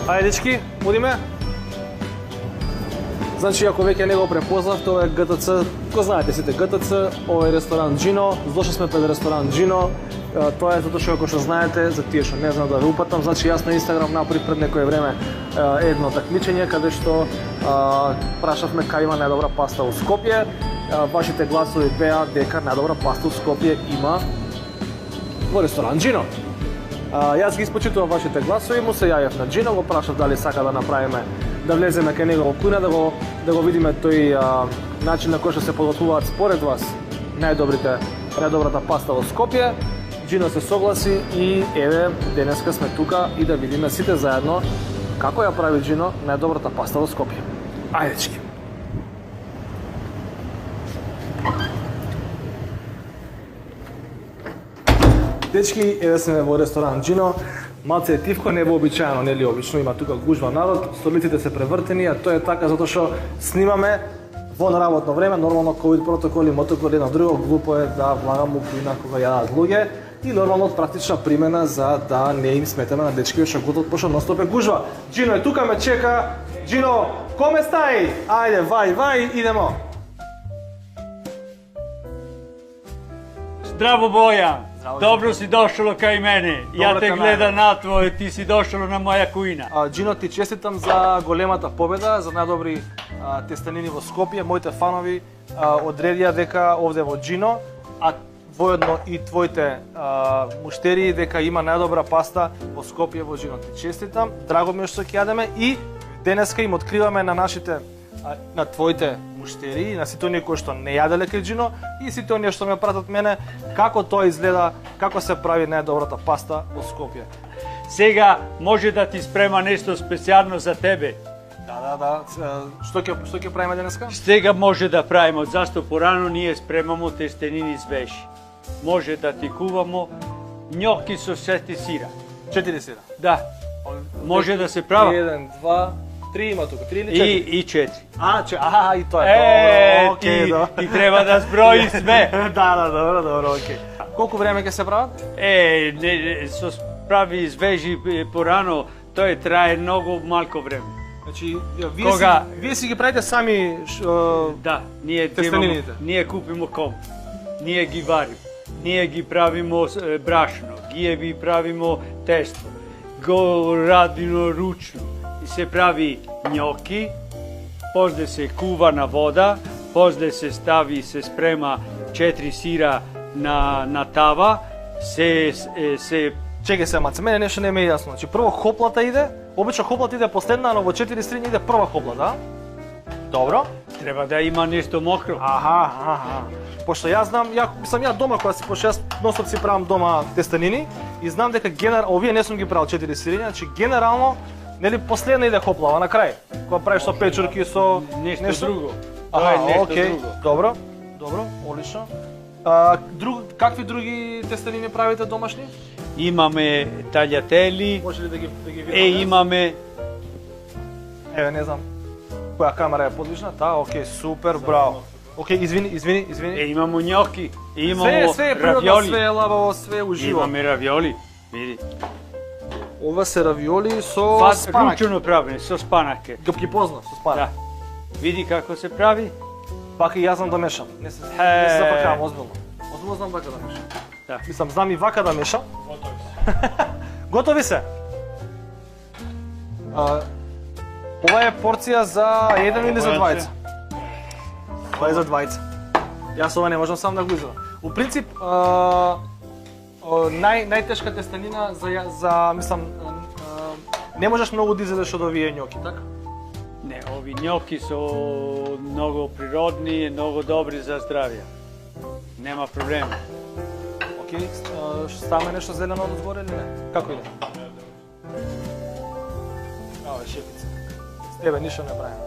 Ајде дечки, одиме. Значи, ако веќе не го препознавте, ова е ГТЦ, го знаете сите ГТЦ, ова е ресторант Джино, дошли сме пред ресторант Джино, тоа е затоа што ако што знаете, за тие што не знам да ве упатам, значи јас на Инстаграм направив пред некое време едно такмичење каде што прашавме кај има најдобра паста во Скопје. Вашите гласови беа дека најдобра паста во Скопје има во ресторант Джино. Јас ги испочитувам вашите гласови, му се јавев на Джино, го прашав дали сака да направиме, да влеземе кај него во кујна, да го видиме тој начин на кој што се подготвуваат според вас најдобрата паста во Скопје. Джино се согласи и еве денеска сме тука и да видиме сите заедно како ја прави Джино најдобрата паста во Скопје. Ајде дечки. Дечки, еве сме во ресторант Джино. Малце е тивко, не вообичаено, нели обично има тука гужва народ, столиците се превртени, а тоа е така затоа што снимаме во работно време, нормално ковид протоколи, мотоколи, едно друго, глупо е да влагам у кујна кога јадат луѓе и нормално практична примена за да не им сметаме на дечки што готват, пошто ностоп е гужва. Джино е тука, ме чека. Джино, коме стаи? Ајде, вај, идемо. Здраво, Бојан. Добро си дошlo кај мене. Ја те гледам на твој, ти си дошlo на моја кујна. Джино, ти честитам за големата победа, за најдобри тестанини во Скопје. Моите фанови одредија дека овде во Джино, а воедно и твоите муштери дека има најдобра паста во Скопје во Джино. Ти честитам, драго ми е што ќе јадеме и денеска им откриваме на нашите на твоите муштери, на сите оние кои што не јаделе кај Джино и сите оние што ме пратат мене, како тоа изгледа, како се прави најдобрата паста во Скопје. Сега може да ти спрема нешто специјално за тебе. Да. Што ќе правиме денеска? Сега може да правиме, зашто порано ние спремамо тестенини свежи. Може да ти кувамо њоки со 4 сира. 4 сира? Да. Може да се права. 1, 2, 3 има тука, 3 или 4? И 4. И тоа е. Ти треба да зброи све. Да, добро, окей. Колку време ќе се прават? Со прави свежи порано, тоа трае многу малку време. Значи, вие си ги правите сами да, тестенините? Ние купимо ком, ние ги варимо, ние ги правимо брашно, ги правимо тесто, го радимо ручно и се прави њоки, после се кува на вода, после се стави, се спрема 4 сира на тава, се Чекај се, маце, мене нешто не ме е јасно. Значи, прво хоплата иде, обично хоплата иде последна, но во 4 стрини иде прва хопла, да? Добро. Треба да има нешто мокро. Пошто јас знам, ја дома кога си, пошто јас ностоп си правам дома тестанини и знам дека овие не сум ги правил 4 стрини, значи генерално, нели последна иде хоплава на крај. Кога правиш со печурки, со нешто друго. Тоа е нешто друго. Добро, одлично. Какви други тестанини правите домашни? Имаме таљатели. Може ли да ги видиме? Имаме... Еве, не знам која камера е подвижна. Окей, супер, браво. Окей, извини. Имамо њоки, имамо све равиоли. Све е лабаво, све е уживо. Имаме равиоли, види. Ова се равиоли со спанаки. Ручно правени, со спанаки. Ги познав, со спанаки. Да. Види како се прави. Пака и јас знам да мешам. Не се запакавам, озбилно. Озбилно знам вака да мешам. Да. Мислам, знам и вака да мешам. Готови се. Ова е порција за еден или за двајца? Ова е за двајца. Јас ова не можам сам да го извадам. У принцип, најтешка тестанина за мислам, не можеш многу да изедеш од овие њоки, така? Не, ови њоки со многу природни и многу добри за здравје. Нема проблем. Окей, што ставаме нешто зелено одзгоре или не? Како иде? Шефица. С тебе ништо не правим.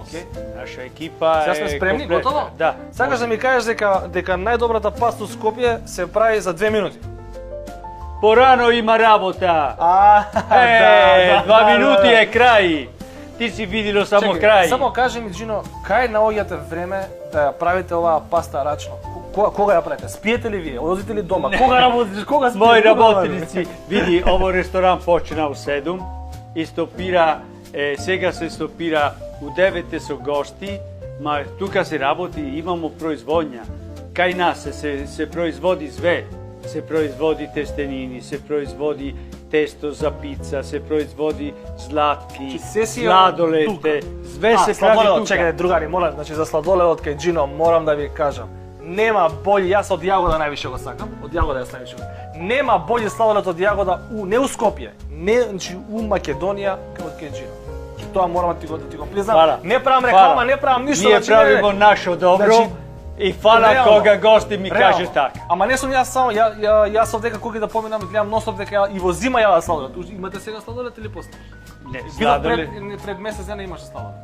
Окей. Наша екипа сега сме спремни, готово? Да. Сакаш да ми кажеш дека најдобрата паста у Скопје се прави за 2 минути? Порано има работа. 2 минути е крај. Ти си видело само крај. Само кажи ми, Джино, кај наоѓате време да ја правите оваа паста рачно? кога ја правите? Спиете ли вие? Одите ли дома? Кога работите? Кога спиете? Мои работници, види, ово ресторан почина у 7 и стопира, сега се стопира у 9 со гости, ма тука се работи, имамо производња. Кај нас се производи све. Се производи тестенини, се производи тесто за пица, се производи златки, сладолете, све се прави тука. Чекајте, другари, молам, значи за сладоледот кај Джино морам да ви кажам. Нема бољи, јас од јагода највише го сакам, од јагода јас највише го. Нема бољи сладолед од јагода не у Скопје, не значи у Македонија како кај Джино. Значи тоа морам да ти го признам. Не правам реклама, не правам ништо. Ние правиме нашо добро. И фала кога гости ми каже така. Ама не сум јас само, јас овдека кога да поминам и гледам нонстоп дека и во зима јадат сладолед. Имате сега сладолед или после? Не, сладолед. Пред месец дена имаше сладолед.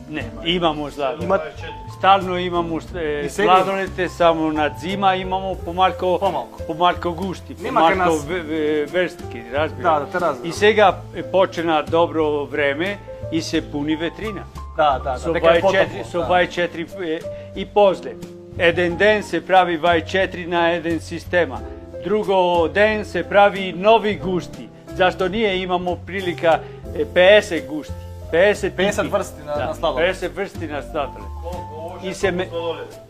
Не, имамо сладолед. Стално имамо сладоледите, само на зима имамо помалку густи, помалку верстки, разбира. Да, те разбирам. И сега почна добро време и се пуни ветрина. Да. Со 24 и после. Еден ден се прави 24 на еден система. Друго ден се прави нови густи. Зашто ние имамо прилика 50 густи. 50 врсти на сладолед. 50 врсти на сладолед.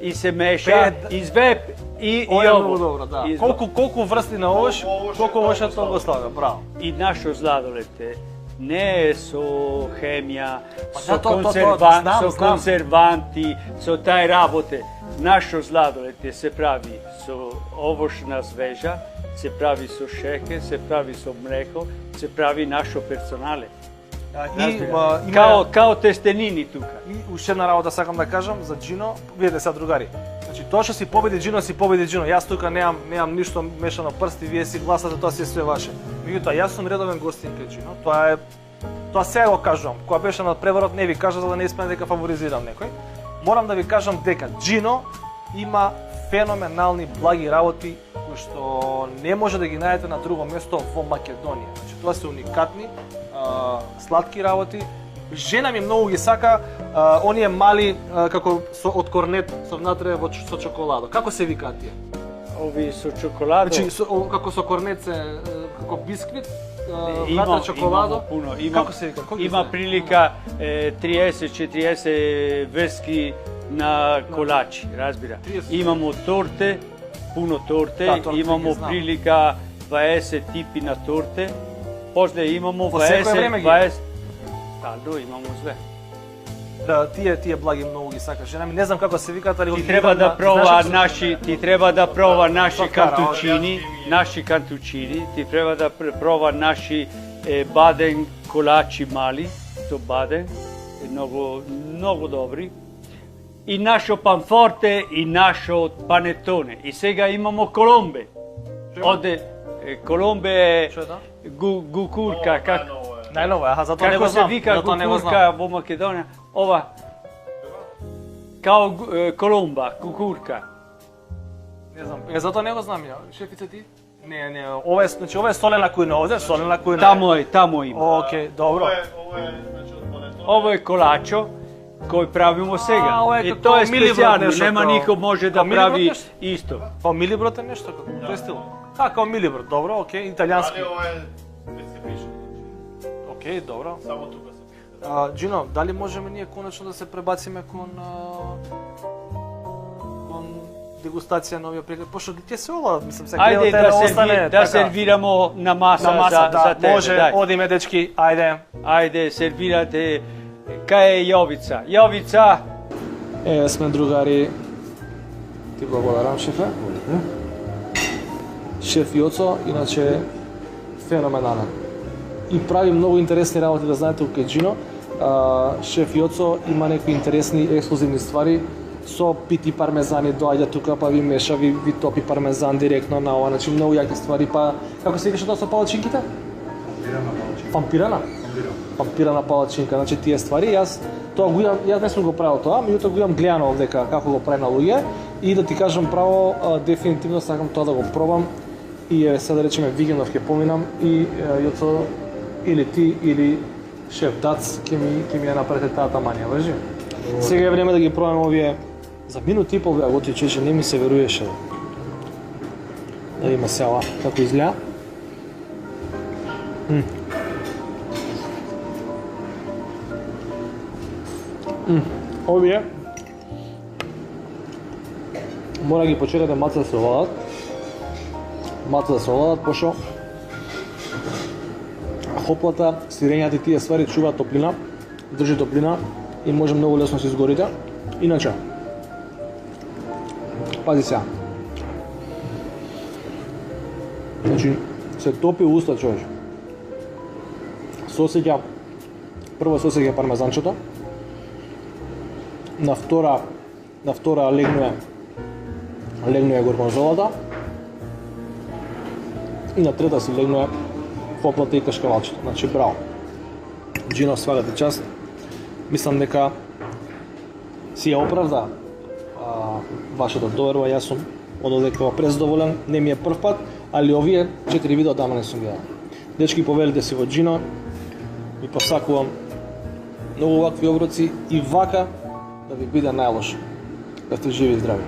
И се меша и све и ово добро, да. Колку врсти на овош, колку овош тоа слага, браво. И нашо сладолед не е со хемија, со консерванти, со тај работе. Нашо сладолед се прави со овошна свежа, се прави со шекер, се прави со млеко, се прави нашо персонале. Као тестенини тука. И уште една работа сакам да кажам за Джино, видете сега другари. Значи тоа што си победи Джино, си победи Джино. Јас тука немам ништо мешано прсти, вие си гласате, тоа си е све ваше. Меѓутоа, јас сум редовен гостин кај Джино. Тоа сега го кажувам. Кога беше на преворот не ви кажа за да не испадне дека фаворизирам некој. Морам да ви кажам дека Джино има феноменални благи работи кои што не може да ги најдете на друго место во Македонија. Значи тоа се уникатни, сладки работи. Жена ми многу ги сака оние мали како од корнет со внатре со чоколадо. Како се викаат тие? Ови со чоколадо. Значи како со корнет како бисквит, внатре чоколадо. Како се вика? Има прилика 30-40 врски на колачи, разбира. Имамо торте, пуно торте, имамо прилика 20 типи на торте. После имамо 20 Стално имамо све. Да, тие благи многу ги сака жена ми. Не знам како се викаат, али ти треба да пробава наши кантучини, ти треба да проба наши баден колачи мали, то баден, многу добри. И нашо панфорте и нашо панетоне. И сега имамо коломбе. Оде коломбе гукурка, најнова, затоа не го знам. Како се вика гукурка во Македонија? Ова. Као коломба, кукурка. Не знам. Затоа не го знам ја. Шефице ти? Не, ова е, значи ова е солена кујна, овде солена кујна. Тамо има. Океј, добро. Ова е колачо кој правиме сега. И тоа е специјално, нема никој може да прави исто. Па милиброд е нешто како тој стил. Као милиброд, добро, океј, италијански. Океј, добро. Само тука се. Джино, дали можеме ние конечно да се пребациме кон дегустација на овие преглед? Пошто ќе се ова, мислам, се ајде да сервирамо на маса за тебе. Може, одиме дечки, ајде. Ајде, сервирате. Кај е Јовица? Јовица! Сме другари. Ти благодарам, шефе. Шеф Јоцо, иначе феноменален. И прави многу интересни работи, да знаете, у Кеджино. Шеф Јоцо има некои интересни ексклузивни ствари. Со пити пармезани доаѓа тука, па ви меша, ви топи пармезан директно на ова, значи многу јаки ствари. Па како се викаше тоа со палачинките? Пампирана палачинка, значи тие ствари. Јас не сум го правил тоа, меѓутоа го имам гледано овдека како го прави на луѓе и да ти кажам право, дефинитивно сакам тоа да го пробам. И сега да речеме Вигенов ќе поминам и Јоцо или ти или шеф Дац ќе ми ја направите таа таманија, важи? Сега е време да ги пробаме овие За минут и пол беа готови, човече, не ми се веруеше. Да видиме сега како изгледа. Овие мора ги почекате малце да се оладат. Малце да се оладат, пошто хоплата, сирењата и тие ствари чуваат топлина, држи топлина и може многу лесно да се изгорите. Иначе, пази сега. Значи, се топи уста, човече. Сосеќа, прво сосеќа пармезанчето, на втора легнуе горгонзолата и на трета си легнуе хоплата и кашкавалчето. Значи, браво. Джино, свагате част. Мислам дека си ја оправда вашата доверба. Јас сум ододекава презадоволен. Не ми е прв пат, али овие 4 видео дама не сум гледал. Дечки, повелите си во Джино. Ви посакувам многу вакви оброци и вака да ви биде најлошо. Да сте живи и здрави.